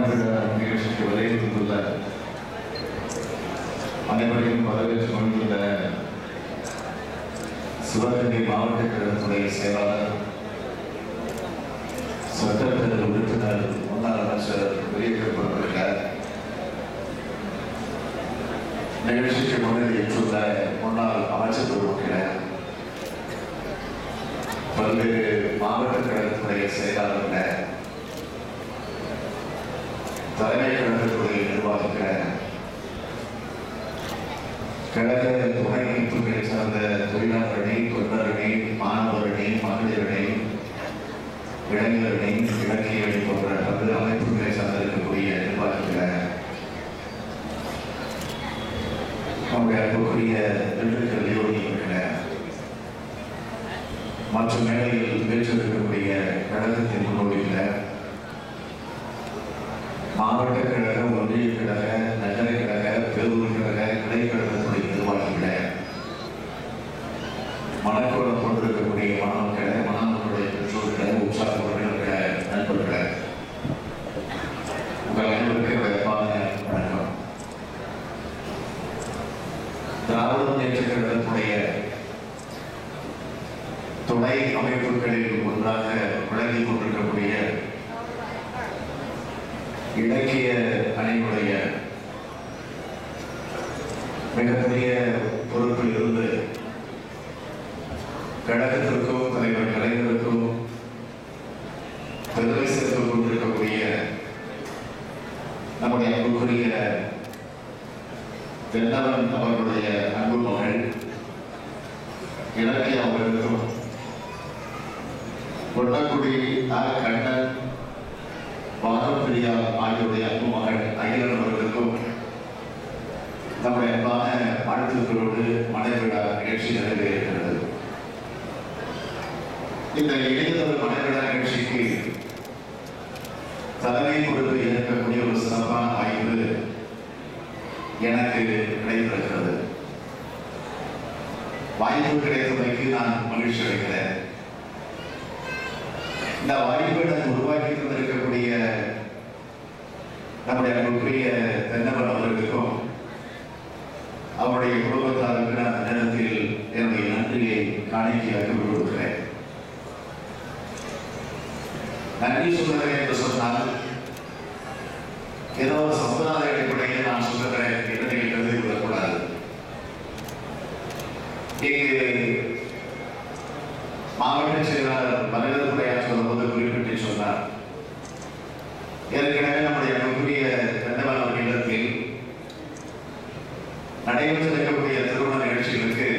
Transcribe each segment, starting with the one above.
மனவிழா நிகழ்ச்சிக்கு விளைவித்துள்ள அனைவரையும் வரவேற்றுக் கொண்டுள்ள சிவகங்கை மாவட்ட கழகத்துடைய செயலாளர், சட்டப்பேரவை உறுப்பினர், முன்னாள் அமைச்சர் வெளியேற்றப்பட்டுள்ள நிகழ்ச்சிக்கு முன்னிலையேற்றுள்ள முன்னாள் அமைச்சர் பெருமக்கள், பல்வேறு மாவட்ட கழகத்துடைய செயலாளர்கள், தலைமை கழகத்துடைய நிர்வாகிகள், கழக துணை அமைப்புகளை சார்ந்த தொழிலாளரணி, தொண்டரணி, மாணவரணி, மகளிரணி, இளைஞரணி, இலக்கிய அணி போன்ற பல்வேறு அமைப்புகளை சார்ந்திருக்கக்கூடிய நிர்வாகிகள், நம்முடைய அன்புக்குரிய திண்டுக்கல் யூனியன்கள் மற்றும் மேலையில் வீற்றிருக்கக்கூடிய கழகத்தின் முன்னோடிகள், மாவட்ட கழக, ஒன்றிய கழக, நகர கழக, பேரூர் கழக, கிளை கழகத்துடைய நிர்வாகிகள், மனக்கோலம் கொண்டிருக்கக்கூடிய மாணவர்களை, மாணவர்களுடைய பெற்றோர்களை, உற்சாக உறவினர்களை, நண்பர்களை, உங்கள் அனைவருக்கு விரைவான வணக்கம். திராவிட முன்னேற்ற கழகத்துடைய துணை அமைப்புகளில் ஒன்றாக விளங்கிக் கொண்டிருக்கக்கூடிய இலக்கிய அணியுடைய மிகப்பெரிய பொறுப்பில் இருந்து கழகத்திற்கும் தலைவர் கலைஞருக்கும் பெருமை சேர்த்துக் கொண்டிருக்கக்கூடிய நம்முடைய அன்புக்குரிய தென்னவன் அவர்களுடைய அன்பு மகள் இலக்கிய அவர்களுக்கும், கொண்டக்குடி கண்ணன், வானப்பிரியா ஆகியோருடைய அன்பு மகள் அகிலன் அவர்களுக்கும் நம்முடைய அன்பான வாழ்த்துக்களோடு மனைவிழா நிகழ்ச்சி நிறைவேறுகிறது. இந்த இளைஞர் மனைவிழா நிகழ்ச்சிக்கு தலைமை பொறுப்பு ஏற்கக்கூடிய ஒரு சிறப்பான வாய்ப்பு எனக்கு கிடைத்திருக்கிறது. வாய்ப்பு கிடைத்ததற்கு நான் மகிழ்ச்சி அடைகிறேன். இந்த வாய்ப்பை நான் உருவாக்கி தந்திருக்கக்கூடிய நம்முடைய அன்புக்குரிய தென்னவன் அவர்களுக்கும் அவருடைய குடும்பத்தாருக்கு நான் நேரத்தில் என்னுடைய நன்றியை காணிக்கையாக விடுவிக்கிறேன். நன்றி சொல்லுகிறேன் என்று சொன்னால் ஏதோ சமுதாய அடிப்படையில் நான் சொல்லுகிறேன் என்று நீங்கள் கருதி கொள்ளக்கூடாது. இங்கு மாவட்ட செயலாளர் மனிதத்துறையாக சொல்லும்போது குறிப்பிட்டு சொன்னார், ஏற்கனவே நம்முடைய அன்புக்குரிய தென்னவன் அவர்கள் இல்லத்தில் நடைபெற்றிருக்கக்கூடிய திருமண நிகழ்ச்சிகளுக்கு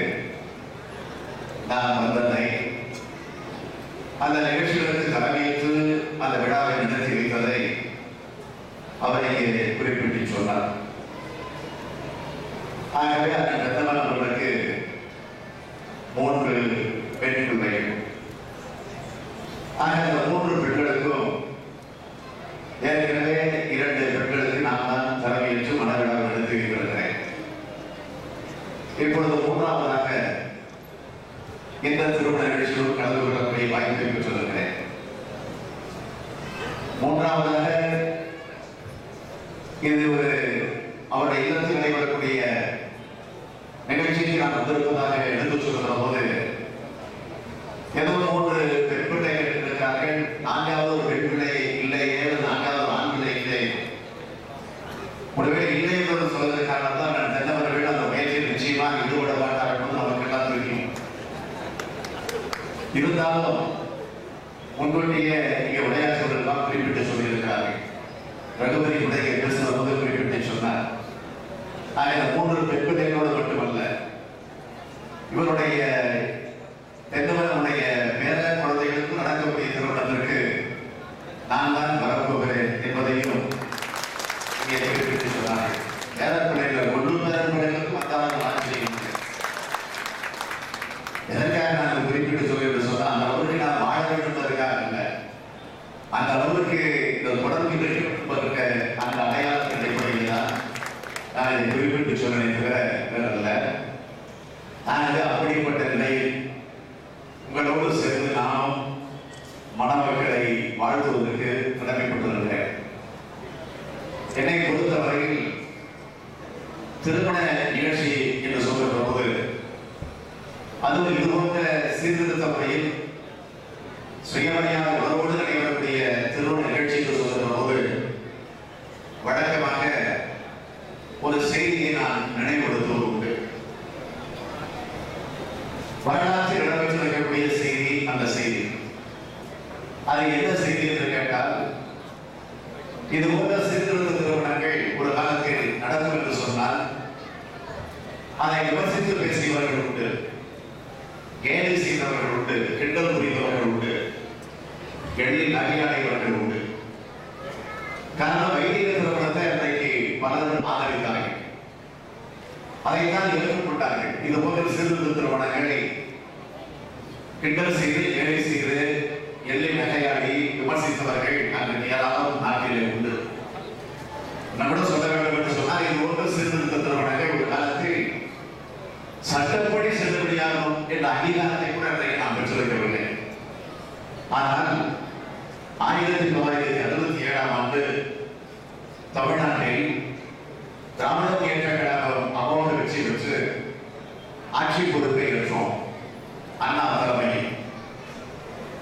நான் வந்ததை, அந்த நிகழ்ச்சிகளுக்கு தலைமையேற்று அந்த விழாவை நடத்தி வைத்ததை அவர் இங்கே குறிப்பிட்டு சொன்னார். ஆகவே அந்த தென்னவன் அவர்களுக்கு 3 பெண் பிள்ளைகள். ஆக அந்த 3 பெண்களுக்கும் ஏற்கனவே 2 பெண்களுக்கு நான் தான் தலைமையேற்று மனவிழா நடத்தி வைத்திருக்கிறேன். இப்பொழுது 3ஆவதாக இந்த திருமண நிகழ்ச்சியில் கலந்து கொள்ளக்கூடிய வாய்ப்பை பெற்றிருக்கிறேன். 3ஆவதாக இது ஒரு அவருடைய இல்லத்தில் நடைபெறக்கூடிய நிகழ்ச்சிக்கு நான் வந்திருப்பதாக எடுத்து சொல்கிற போது ஏதோ 3 பெண் பிள்ளைகள் இருக்கிறார்கள், 4வது ஒரு பெண் பிள்ளை இல்லையே, 4வது ஆண் பிள்ளை இல்லை, ஒருவேளை இல்லை என்று சொல்வதற்காக தான் நான் தென்னவர்கள் அந்த முயற்சியில் நிச்சயமாக ஈடுபட மாட்டார்கள் என்று நமக்கெல்லாம் தெரியும். இருந்தாலும் முன்கூட்டியே இங்கே விளையாட்டுகளெல்லாம் குறிப்பிட்டு சொல்லியிருக்கிறார்கள். ரகுபதி உடைய பேசுகிற போது குறிப்பிட்டு சொன்னார். ஆக 3 பெண் பிள்ளைகளோடு மட்டுமல்ல, இவருடைய தென்னவனுடைய பேர குழந்தைகளுக்கும் நடக்கக்கூடிய திருமணத்திற்கு நான் தான் வரப்போகிறேன் என்பதையும் இங்கே குறிப்பிட்டு சொன்னார்கள். பேர பிள்ளைகள் 1 பேர பிள்ளைகளுக்கும் அத்தான் ஆட்சியும் எதற்காக நான் குறிப்பிட்டு சொல்லி சொன்னால், அந்த அளவுக்கு நான் வாழ வேண்டும் என்பதற்காக இல்லை, அந்த அளவுக்கு இந்த தொடர்பு இருக்க அந்த அடையாளத்தின் அடிப்படையில் தான் நான் இதை குறிப்பிட்டு சொன்னேன் தவிர வேறல்ல. ஆக அப்படிப்பட்ட நிலையில் உங்களோடு சேர்ந்து நானும் மணமக்களை வாழ்த்துவதற்கு கடமைப்பட்டிருக்கிறேன். பொறுத்தவரையில் திருமண நிகழ்ச்சி என்று சொல்கின்ற போது அதுவும் இதுபோன்ற சீர்திருத்த முறையில் சுயமரியாதை உணர்வோடு நடைபெறக்கூடிய திருமண நிகழ்ச்சி என்று சொல்கின்ற போது வழக்கமாக ஒரு செய்தியை நான் நினைவுபடுத்துவது உண்டு. வரலாற்றில் இடம்பெற்றிருக்கக்கூடிய செய்தி அந்த செய்தி. அது என்ன செய்தி என்று கேட்டால், இது போன்ற சீர்திருத்த திருமணங்கள் ஒரு காலத்தில் நடக்கும் என்று சொன்னால் அதை விமர்சித்து பேசியவர்கள் உண்டு, கேலி செய்தவர்கள் உண்டு, கிண்டல் புரிந்தவர்கள் உண்டு, எண்ணில் நகையாடையவர்கள் உண்டு. காரணம், வைதிக திருமணத்தை அன்றைக்கு பலரும் ஆதரித்தார்கள், அதைத்தான் ஏற்றுக்கொண்டார்கள். இது போன்ற சீர்திருத்த திருமணங்களை கிண்டல் செய்து கேலி செய்து எல்லை நகையாடி விமர்சித்தவர்கள் அன்றைக்கு ஏராளம் நாட்டிலே உண்டு. நம்மிடம் சொல்ல வேண்டும் என்று சொன்னால், இது போன்ற சீர்திருத்த திருமணங்கள் ஒரு காலத்தில் சட்டப்படி செல்லுபடியாகும் என்ற அங்கீகாரத்தை கூட அன்றைக்கு நாம் பெற்றிருக்கவில்லை. ஆனால் 1967ஆம் ஆண்டு தமிழ்நாட்டில் திராவிட முன்னேற்ற கழகம் அமோக வெற்றி பெற்று ஆட்சி பொறுப்பை ஏற்றோம். அண்ணா தலைமையில்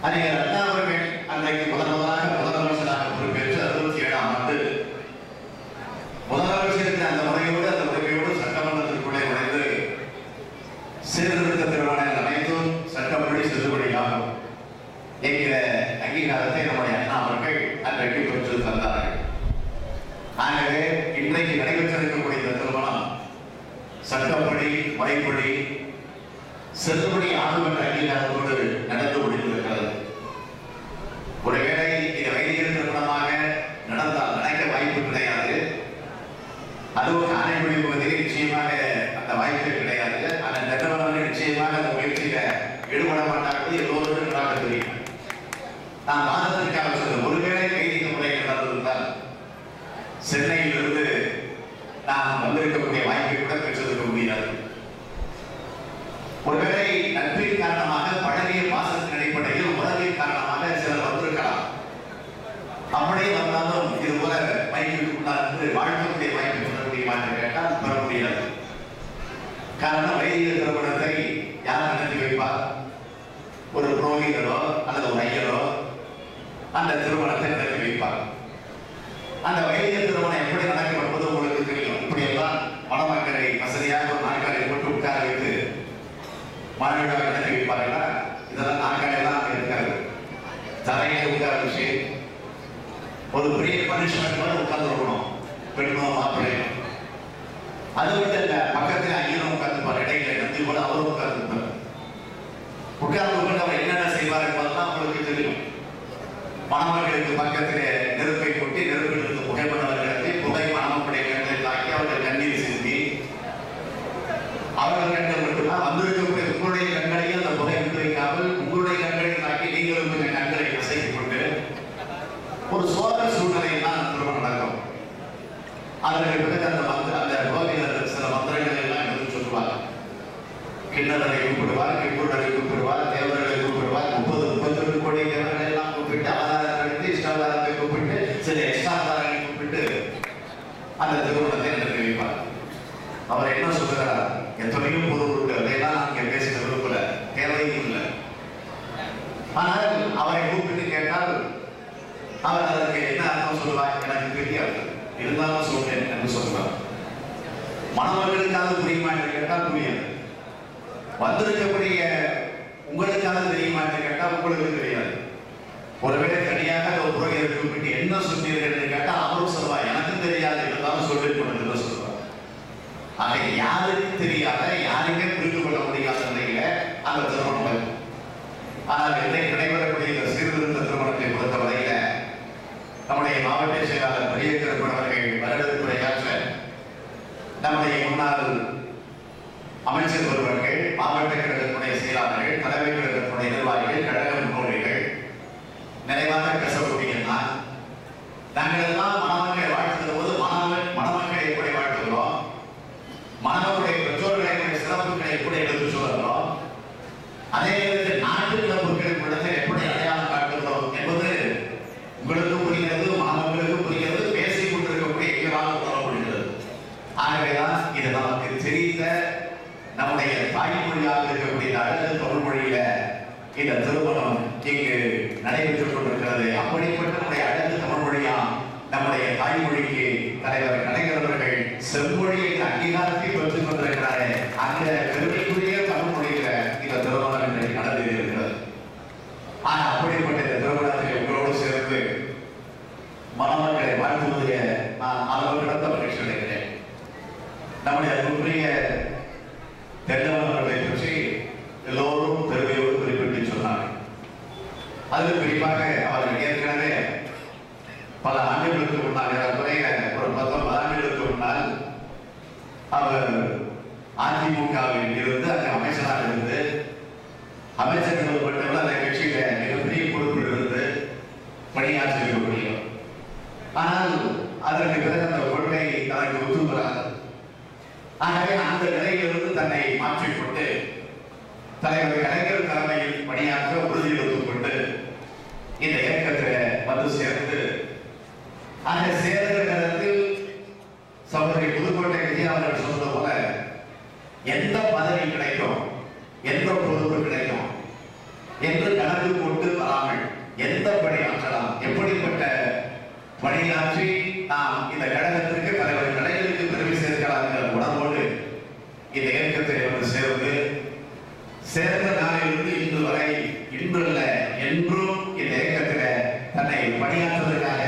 அறிஞர் அண்ணா அவர்கள் அன்றைக்கு முதலமைச்சராக பொறுப்பேற்று 67ஆம் ஆண்டு முதலமைச்சருக்கு அந்த முறையோடு சட்டமன்றத்திற்குள்ளே நுழைந்து சீர்திருத்த திருமணங்கள் அனைத்தும் சட்டப்படி செல்லுபடியாகும் என்கிற அங்கீகாரத்தை நம்முடைய அண்ணா அவர்கள் அன்றைக்கு பெற்று தந்தார்கள். ஆகவே இன்றைக்கு நடைபெற்றிருக்கக்கூடிய இந்த திருமணம் சட்டப்படி முறைப்படி செல்லுபடி ஆகும் என்ற அங்கீகாரத்தோடு நடந்து முடிந்திருக்கிறது. ஒருவேளை இது வைதிக திருமணமாக நடந்தால் நடக்க வாய்ப்பு கிடையாது. அதுவும் ஆணைப்படி பகுதியில் நிச்சயமாக அந்த வாய்ப்பு கிடையாது. அந்த நிறுவனங்கள் நிச்சயமாக அந்த முயற்சியில ஈடுபட மாட்டார்கள், எல்லோருக்கும் நன்றாக தெரியும். நான் வாதத்திற்காக சொல்ல, ஒருவேளை வைதிக முறையில் நடந்திருந்தால் சென்னையிலிருந்து நான் வந்திருக்கக்கூடிய வாய்ப்பை கூட பெற்றிருக்க முடியாது. ஒருவேளை நட்பின் காரணமாக, பழகிய பாசத்தின் அடிப்படையில் உறவின் காரணமாக சிலர் வந்திருக்கலாம். அப்படியே வந்தாலும் இது போல மைக்கு வாழ்க்கக்கூடிய வாய்ப்பு பெற முடியுமா என்று கேட்டால் பெற முடியாது. காரணம், வைதிக திருமணத்தை யார் நடத்தி வைப்பார்? ஒரு புரோகிதரோ அல்லது ஒரு ஐயரோ அந்த திருமணத்தை நடத்தி வைப்பார். அந்த வைதிக திருமணம் எப்படி நடக்கும் என்பது உங்களுக்கு தெரியும். இப்படியெல்லாம் மணமக்களை வசதியாக ஒரு நாட்காலை போட்டு உட்கார வைத்து மாணவர்களாக நடத்தி வைப்பார்களா? இதெல்லாம் நாட்காலையெல்லாம் அங்கே இருக்காது. தலையை உட்கார வச்சு ஒரு பெரிய பனிஷ்மெண்ட் மாதிரி உட்கார்ந்து இருக்கணும், பெண்ணும் மாப்பிள்ளையும். அது மட்டும் இல்ல, பக்கத்தில் ஐயனும் உட்கார்ந்துப்பார், இடையில நந்தி போல அவரும் உட்கார்ந்துப்பார். உட்கார்ந்து அவர் என்னென்ன செய்வார் என்பதெல்லாம் உங்களுக்கு தெரியும். மணமக்களுக்கு பக்கத்திலே நெருப்பை கொட்டி நெருப்பிலிருந்து புகைப்படவர்களை புகை மணமக்களுடைய கண்களை தாக்கி அவர்கள் கண்ணீர் சிந்தி அவர்கள் கண்கள் மட்டும்தான் வந்திருக்கக்கூடிய உங்களுடைய கண்களையும் அந்த புகை விட்டு வைக்காமல் உங்களுடைய கண்களை தாக்கி நீங்களும் கொஞ்சம் கண்களை கசைத்துக் கொண்டு ஒரு சோதனை சூழ்நிலையில் தான் திருமணம் நடக்கும். அதற்கு பிறகு அந்த புரோகிதர் சில மந்திரங்களை எல்லாம் எடுத்து சொல்லுவார். கிண்ணறரை கூப்பிடுவார், கிப்புடரை கூப்பிடுவார், தேவர்களை கூப்பிடுவார், 30-32 கோடி தேவர்களை எல்லாம் கூப்பிட்டு அவதாரத்தை எடுத்து இஷ்டாவதாரத்தை கூப்பிட்டு சில எக்ஸ்ட்ராதாரங்களை கூப்பிட்டு அந்த திருமணத்தை நடத்தி வைப்பார். அவர் என்ன சொல்கிறார்? எத்தனையும் பொருள் உண்டு, அதையெல்லாம் நான் இங்கே பேச விரும்பல, தேவையும் இல்லை. ஆனால் அவரை கூப்பிட்டு கேட்டால் அவர் அதற்கு என்ன அர்த்தம் சொல்வார் எனக்கு தெரியாது, இருந்தாலும் சொல்றேன் என்று சொல்றார். மணமகளுக்காக புரியுமா என்று கேட்டால் புரியாது. வந்திருக்கக்கூடிய உங்களுக்காக தெரியுமா என்று கேட்டால் உங்களுக்கு தெரியாது. ஒருவேளை தனியாக ஒரு புரோகிதரை கூப்பிட்டு என்ன சொன்னீர்கள் என்று கேட்டால் அவரும் சொல்வார் எனக்கும் தெரியாது, இருந்தாலும் சொல்லிக் சொல்வார். ஆக யாருக்கு தெரியாத, யாருக்கே புரிந்து கொள்ள முடியாத நிலையில அந்த திருமணம். ஆனால் இன்றைக்கு நடைபெறக்கூடிய இந்த சீர்திருத்த திருமணத்தை பொறுத்தவரையில நம்முடைய மாவட்ட செயலாளர் பெரியகருப்பன் அவர்கள் வரவேற்புரையாற்ற நம்முடைய முன்னாள் அமைச்சர் ஒருவர்கள், மாவட்ட கழகத்துடைய செயலாளர்கள், தலைமை கழகத்துடைய நிர்வாகிகள், கழக முன்னோடிகள் நிறைவாக பேசக்கூடிய நாங்கள் எல்லாம் மணமக்களை வாழ்த்துகிற போது மணமக்களை எப்படி வாழ்த்துகிறோம், மணமக்களுடைய பெற்றோர்களுடைய சிறப்புகளை எப்படி எடுத்து சொல்லுகிறோம், அதே நேரத்தில் நாட்டு இழப்புகளுக்கு இடத்தில் எப்படி அடையாளம் காட்டுகிறோம் என்பது உங்களுக்கு புரிகிறது, மாணவர்களுக்கு புரிகிறது, பேசிக் கொண்டிருக்கக்கூடிய எங்களால் உணர முடியும். தாய்மொழிக்கு தலைவர் கலைஞர் அவர்கள் செம்மொழியை அங்கீகாரத்தை பெற்றுக் கொண்டிருக்கிறாரே, அந்த பெருமைக்குரிய தமிழ் மொழியில இந்த திருமணம் இன்றைக்கு நடந்து இருக்கிறது. ஆனா அப்படிப்பட்ட இந்த திருமணத்தை உங்களோடு சேர்ந்து மணமக்களை வாழ்த்துவதில் நான் அளவு கடந்த மகிழ்ச்சி அடைகிறேன். நம்முடைய அன்புக்குரிய தென்னவர்களை பற்றி எல்லோரும் பெருமையோடு குறிப்பிட்டு சொன்னார்கள். அதில் குறிப்பாக அவர்கள் ஏற்கனவே பல ஆண்டுகளுக்கு முன்னால், ஒரு 19 ஆண்டுகளுக்கு முன்னால் அவர் அதிமுகவில் இருந்து அங்கே அமைச்சராக இருந்து, அமைச்சர்கள் மட்டுமல்ல அந்த கட்சியில மிகப்பெரிய பொறுப்பில் இருந்து பணியாற்றி இருக்க முடியும். ஆனால் அதற்கு பிறகு அந்த கொள்கை தனக்கு ஒத்து வராது. ஆகவே அந்த நிலையிலிருந்து தன்னை மாற்றிக்கொண்டு தலைவர் கலைஞர் தலைமையில் பணியாற்ற உறுதி எடுத்துக்கொண்டு இந்த இயக்கத்தில் வந்து சேர்ந்து, அந்த சேர்ந்த நேரத்தில் சகோதரி புதுக்கோட்டை விஜயா அவர்கள் சொன்னது போல எந்த பதவி கிடைக்கும், எந்த பொறுப்பு கிடைக்கும் என்று கணக்கு போட்டு வராமல் எந்த பணியாற்றலாம், எப்படிப்பட்ட பணியாற்றி நாம் இந்த கழகத்திற்கு தலைவர் கலைஞருக்கு பெருமை சேர்க்கலாம் என்ற உணர்வோடு இந்த இயக்கத்தில் வந்து சேர்ந்த நாளிலிருந்து இன்று வரை, இன்றல்ல என்றும் இந்த இயக்கத்தில் தன்னை பணியாற்றுவதற்காக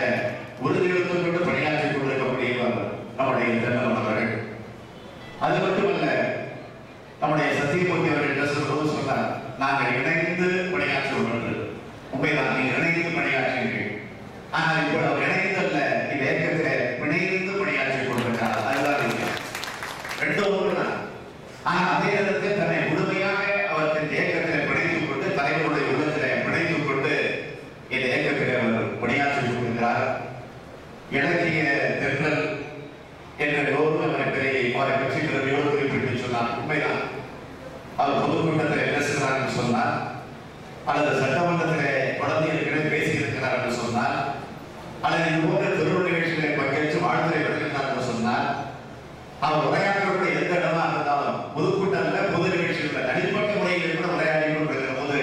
உறுதியெடுத்துக் கொண்டு பணியாற்றிக் கொண்டிருக்கக்கூடியவர் நம்முடைய தென்னவர்கள். அது மட்டுமல்ல, நம்முடைய சத்தியமூர்த்தி அவர்கள் பேசும்போது சொன்னார், நாங்கள் இணைந்து பணியாற்றுவோம் என்று. உண்மைதான், நீங்கள் இணைந்து பணியாற்றுகிறீர்கள். ஆனால் இப்போது அவர் இணைந்தல்ல, இந்த இயக்கத்தில் பிணைந்து பணியாற்றிக் கொண்டிருக்கிறார். அதுதான் இல்லை, ரெண்டும் ஒன்றுதான். ஆனால் அதே நேரத்தில் தன்னை முழுமையாக அவர் இந்த இயக்கத்தில் பிணைத்துக் கொண்டு, தலைவருடைய உள்ளத்தில் பிணைத்துக் கொண்டு இந்த இயக்கத்தில் அவர் பணியாற்றிக் கொண்டிருக்கிறார். இலக்கிய தென்றல் என்ற அவரை பற்றி பெருமையோடு குறிப்பிட்டு சொன்னார். உண்மைதான், அவர் பொதுக்கூட்டத்தில் பேசுகிறார் என்று சொன்னார், அல்லது சட்டமன்றத்தில் குழந்தைகளுக்கிடையே பேசியிருக்கிறார் என்று சொன்னார், அல்லது இது போன்ற திருவிழா நிகழ்ச்சிகளை பங்கேற்று வாழ்த்துறை வருகிறார் என்று சொன்னார், அவர் உரையாற்றக்கூடிய எந்த இடமா இருந்தாலும் பொதுக்கூட்டத்தில் பொது நிகழ்ச்சிகளில் தனிப்பட்ட முறையில் கூட உரையாடி கொண்டிருக்கிற போது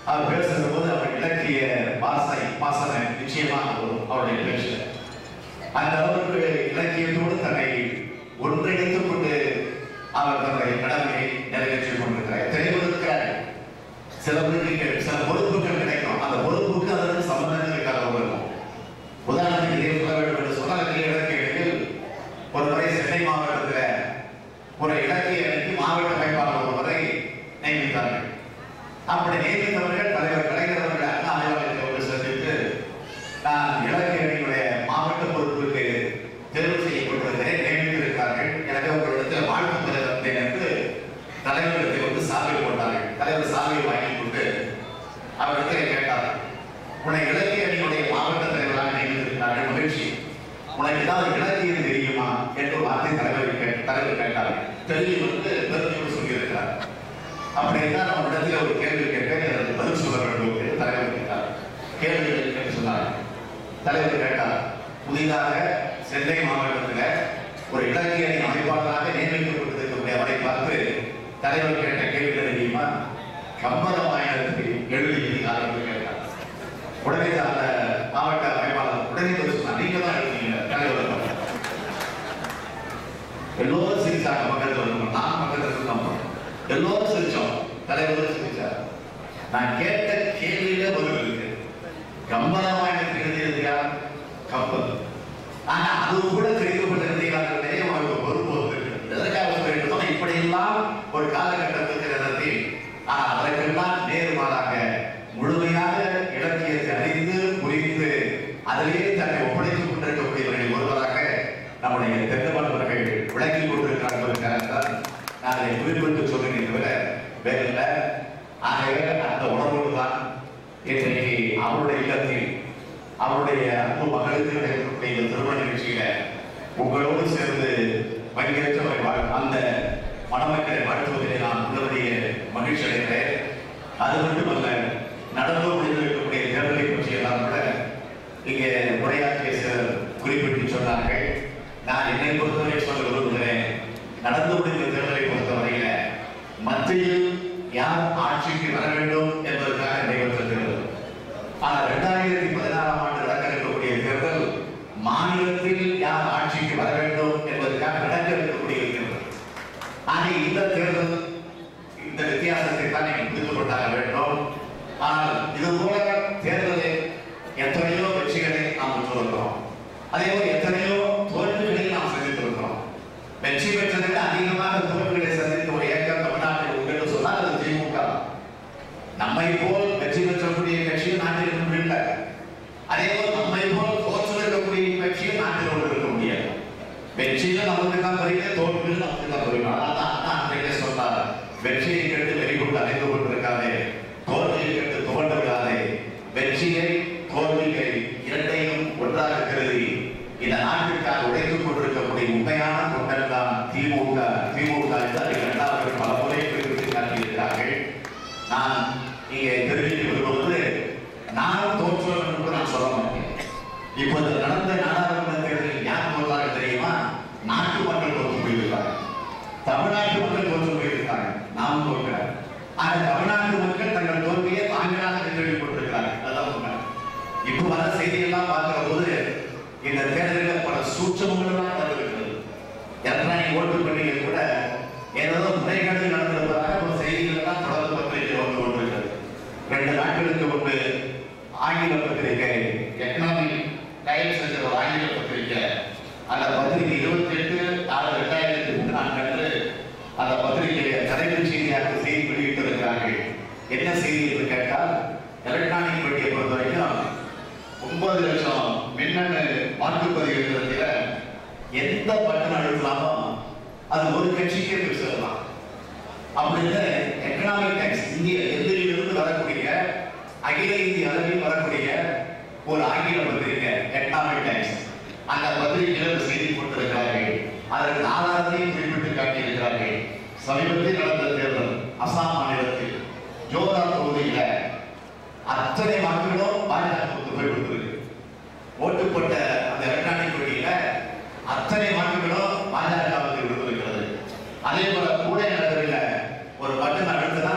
அவர் பேசுகிற போது அவர் இலக்கிய வாசனை நிச்சயமாக வரும் அவருடைய பேச்சு. அந்த அளவுக்கு இலக்கியத்தோடு தன்னை ஒன்றிணைத்துக் கொண்டு அவர் தன்னுடைய கடமையை நிறைவேற்றிக் கொண்டிருக்கிறார். தெரிவதற்காக சில பொறுப்புகள் கிடைக்கும், அந்த பொறுப்புக்கு அதற்கு சம்பந்தம் இருக்காத இருக்கும். உதாரணத்துக்கு இதே சொல்ல வேண்டும் என்று சொன்னால், இலக்கியத்தில் ஒரு முறை சென்னை மாவட்டத்தில் ஒரு இலக்கிய அணிக்கு மாவட்ட அமைப்பாளர் ஒருவரை நியமித்தார்கள். அப்படி நியமித்தவர்கள் தலைவர் கலைஞர் அவர்கள் அண்ணா அறிவாலயத்தை ஒன்று சந்தித்து, நான் இலக்கிய அணியுடைய மாவட்ட பொறுப்புக்கு தேர்வு செய்யப்பட்டிருக்கிறேன், நியமித்திருக்கிறார்கள், எனவே உங்களிடத்தில் வாழ்த்து பெற வந்தேன் என்று தலைவரிடத்தை வந்து சாவி போட்டார்கள். தலைவர் சாவியை வாங்கி கொண்டு அவரிடத்தில் கேட்டார்கள், உன்னை இலக்கிய அணியுடைய மாவட்ட தலைவராக நியமித்திருக்கிறார்கள், மகிழ்ச்சி, உனக்கு ஏதாவது இலக்கியம் தெரியுமா என்று வார்த்தை தலைவர் கேட்டார்கள். தெரியும் வந்து பெருமையோடு சொல்லியிருக்கிறார். அப்படின்னா நம்ம இடத்துல ஒரு கேள்வி கேட்டேன், அதற்கு பதில் சொல்ல வேண்டும் என்று தலைவர் கேட்டார். கேள்வி என்று சொன்னார். தலைவர் கேட்டார், புதிதாக சென்னை மாவட்டத்தில் ஒரு இலக்கிய அணி அமைப்பாளராக நியமிக்கப்பட்டிருக்கக்கூடிய அவரை பார்த்து தலைவர் கேட்ட கேள்வி தெரியுமா, கம்பராமாயணத்தை எழுதியிருக்கிறார் என்று கேட்டார். உடனே அந்த மாவட்ட அமைப்பாளர் உடனே சொன்னார், நீங்க தான் எழுதினீங்க தலைவர். எல்லோரும் சிரிச்சாங்க, பக்கத்தில் இருக்கணும், நான் பக்கத்தில் இருக்கணும், எல்லோரும் சிரிச்சோம், தலைவரும் சிரிச்சார். நான் கேட்ட கேள்வியில பதில் இருக்கு, கம்பராமாயணத்தை எழுதியது யார்? கம்பர். ஆனா அது கூட தெரிவிக்கப்பட்டிருந்தீங்களே உனக்கு பொறுப்பு வந்திருக்கு. எதற்காக சொல்லிட்டு இப்படியெல்லாம் ஒரு காலகட்டத்திற்கு நடத்தி, ஆனால் அதற்கெல்லாம் நேர்மாறாக முழுமையாக இலக்கியத்தை அறிந்து புரிந்து அதிலேயே தன்னை ஒப்படைத்துக் கொண்டிருக்கக்கூடியவர்கள் ஒருவராக நம்முடைய தென்னவர்கள் விளங்கிக் கொண்டிருக்கிறார்கள். நான் அதை குறிப்பிட்டு சொல்லுகிறேன் தவிர வேறில்லை. ஆகவே அந்த உணர்வோடு தான் இன்றைக்கு அவருடைய இல்லத்தில் அவருடைய அன்பு மகளுக்கு நடைபெறக்கூடிய இந்த திருமண நிகழ்ச்சியில உங்களோடு சேர்ந்து பங்கேற்று அந்த மணமக்களை வாழ்த்துவதிலே நான் உள்ளபடியே மகிழ்ச்சி அடைகிறேன். அது மட்டுமல்ல, நடந்து முடிந்திருக்கக்கூடிய தேர்தலை பற்றி எல்லாம் கூட இங்கே உரையாற்றிய சிலர் குறிப்பிட்டு சொன்னார்கள். நான் என்னை பொறுத்தவரை சொல்ல விரும்புகிறேன், நடந்து முடிந்த தேர்தலை பொறுத்தவரையில மத்தியில் யார் ஆட்சிக்கு வர வேண்டும் என்பதற்காக நடைபெற்ற தேர்தல். ஆனால் 2016ஆம் ஆண்டு நடக்க இருக்கக்கூடிய தேர்தல் மாநில அதே போல எத்தனையோ தோல்விகளை நாம் சந்தித்திருக்கிறோம். வெற்றி பெற்றதை அதிகமாக தோல்விகளை சந்தித்த ஒரு இயக்கம் தமிழ்நாட்டில் உண்டு என்று சொன்னால் அது திமுக. நம்மை போல் வெற்றி பெற்றக்கூடிய கட்சியும் நாட்டில் இருக்க முடியல. அதே போல் நம்மை போல் தோற்றிருக்கக்கூடிய கட்சியும் நாட்டில் ஒன்று இருக்க முடியாது. வெற்றியில் நமக்கு தான் வருகிறது, தோல்வியில் நமக்கு தான் வருகிறது. அதான் அன்றைக்கே சொன்னார், வெற்றியை கேட்டு வெறிகொண்டு அடைந்து கொண்டிருக்காதே, தோல்வியை கேட்டு துவண்டு விடாதே. வெற்றியை தோல்வியை இரண்டையும் ஒன்றாக கருதி இந்த நாட்டிற்காக உழைத்துக் கொண்டிருக்கக்கூடிய உண்மையான தொண்டர் தான் திமுக. திமுக இரண்டாவது பல முறை குறிப்பிட்டு காட்டியிருக்கிறார்கள். நான் இங்கே தெரிவிக்க விரும்புவது, நானும் தோற்றுவோம் என்று நான் சொல்ல மாட்டேன். இப்போது நடந்த நாடாளுமன்ற தேர்தலில் யார் தோற்றாங்க தெரியுமா? நாட்டு மக்கள் தோற்று போயிருக்காங்க, தமிழ்நாட்டு மக்கள் தோற்று போயிருக்காங்க, நாம் தோற்கிறார். ஆனால் தமிழ்நாட்டு மக்கள் தங்கள் தோல்வியை தாங்களாக எதிர்கொண்டு கொண்டிருக்கிறார்கள். அதான் உண்மை. இப்போ வர செய்தியெல்லாம் பார்க்கிற போது இந்த தேர்தலில் பல சூட்சமங்கள்லாம் நடந்திருக்கிறது. எத்தனை ஓட்டு பண்டிகை கூட ஏதோ முறைகேடு நடந்திருப்பதாக ஒரு செய்திகள் எல்லாம் தொடர்ந்து பத்திரிகை வந்து கொண்டிருக்கிறது. 2 நாட்களுக்கு முன்பு ஆங்கில பத்திரிகை எக்கனாமிக் டைம்ஸ் என்ற ஒரு ஆங்கில பத்திரிகை, அந்த பத்திரிகை 28/6/2004 அன்று அந்த பத்திரிகையை தலைமைச் செய்தியாக செய்தி வெளியிட்டிருக்கிறார்கள். என்ன செய்தி என்று கேட்டால், எலக்ட்ரானிக் மீடியா பொறுத்த வரைக்கும் 9 லட்சம் மின்னணு வாக்குப்பதிவு இயந்திரத்தில் எந்த பட்டன் அழுத்தலாமோ அது ஒரு கட்சிக்கே போய் சொல்லலாம் அப்படின்னு எக்கனாமிக் டைம்ஸ் இந்திய எதிரிலிருந்து வரக்கூடிய அகில இந்திய அளவில் வரக்கூடிய ஒரு ஆங்கில பத்திரிகை எக்கனாமிக் டைம்ஸ், அந்த பத்திரிகையில் செய்தி கொடுத்திருக்கிறார்கள். அதற்கு ஆதாரத்தையும் குறிப்பிட்டு காட்டியிருக்கிறார்கள். சமீபத்தில் நடந்த தேர்தல் அசாம் மாநிலத்தில் ஜோதா தொகுதியில் அத்தனை வாக்குகளும் பாஜகவுக்கு போய் கொடுத்திருக்கு. ஓட்டுப்பட்ட அந்த எலக்ட்ரானிக் மீடியில அத்தனை வாக்குகளும் பாஜகவுக்கு விழுந்திருக்கிறது. அதே போல பூனே நகரில் ஒரு பட்டன் அழுத்தினா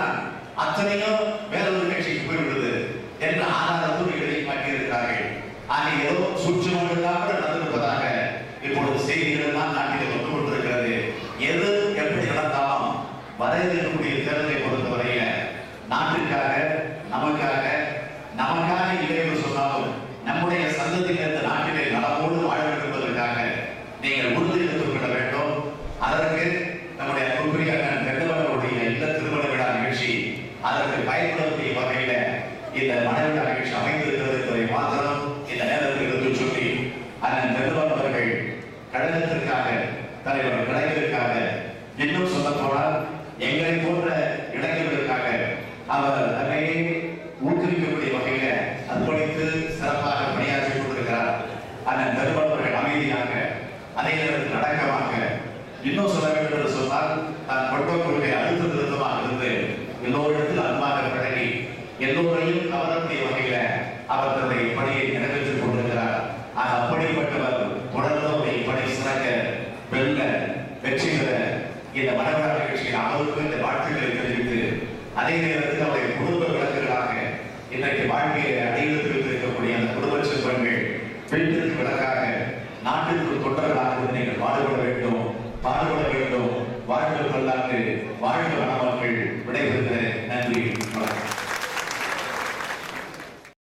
அத்தனையும் வேறொரு கட்சிக்கு போய் விடுது என்று ஆதாரத்தோடு எழுதி காட்டியிருக்கிறார்கள். ஆக ஏதோ சூட்சமங்களாக நடந்திருப்பதாக இப்பொழுது செய்திகள் எல்லாம் நாட்டில் வந்து கொண்டிருக்கிறது. எது எப்படி நடந்தாலும் வர இருக்கக்கூடிய தேர்தலை பொறுத்தவரையில நாட்டிற்காக நமக்காக இல்லை என்று சொன்னாலும் நம்முடைய சந்ததியில் இந்த நாட்டிலே நலமோடு வாழ வேண்டும் என்பதற்காக நீங்கள் உறுதி எடுத்துக் கொள்ள வேண்டும். அதற்கு நம்முடைய அன்புக்குரிய பெற்றவர்களுடைய இல்ல திருமண விழா நிகழ்ச்சி அதற்கு பயன்படக்கூடிய வகையில இந்த மனவிழா நிகழ்ச்சி அமைந்திருக்கிறது என்பதை மாத்திரம் இந்த நேரத்தில் எடுத்து சொல்லி, அதன் பெற்றவர்கள் கழகத்திற்காக தலைவர் கலைஞருக்காக இன்னும் சொல்ல போனால் எங்களை போன்ற இளைஞர்களுக்காக அவர் தன்னையே ஊக்குவிக்கக்கூடிய வகையில அர்ப்பணித்து சிறப்பாக பணியாற்றி கொண்டிருக்கிறார். அதன் பெருமளவர்கள் அமைதியாக அதே நேரத்தில் அடக்கமாக, இன்னும் சொல்ல வேண்டும் என்று சொன்னால் தான் கொண்ட கொள்கை அழுத்த திருத்தமாக இருந்து எல்லோரிடத்தில் அன்பாக பழகி எல்லோரையும் கவரக்கூடிய வகையில அவர் தன்னுடைய பணியை நிறைவேற்றிக் கொண்டிருக்கிறார். அப்படிப்பட்டவர் தொடர்ந்து அவருடைய பணி சிறக்க வெல்ல வெற்றி பெற இந்த மனவிழா நிகழ்ச்சியில் அவருக்கு இந்த வாழ்த்துக்களை தெரிவித்து, அதே நேரத்தில் அவருடைய குடும்ப விளக்குகளாக இன்றைக்கு வாழ்க்கையை அடைவதற்கு இருக்கக்கூடிய அந்த குடும்ப செல்வங்கள் வீட்டிற்கு விளக்காக நாட்டிற்கு தொண்டர்களாக நீங்கள் பாடுபட வேண்டும். வாழ்க பல்லாண்டு, வாழ்க வளமக்கள். விடைபெறுகிறேன். நன்றி.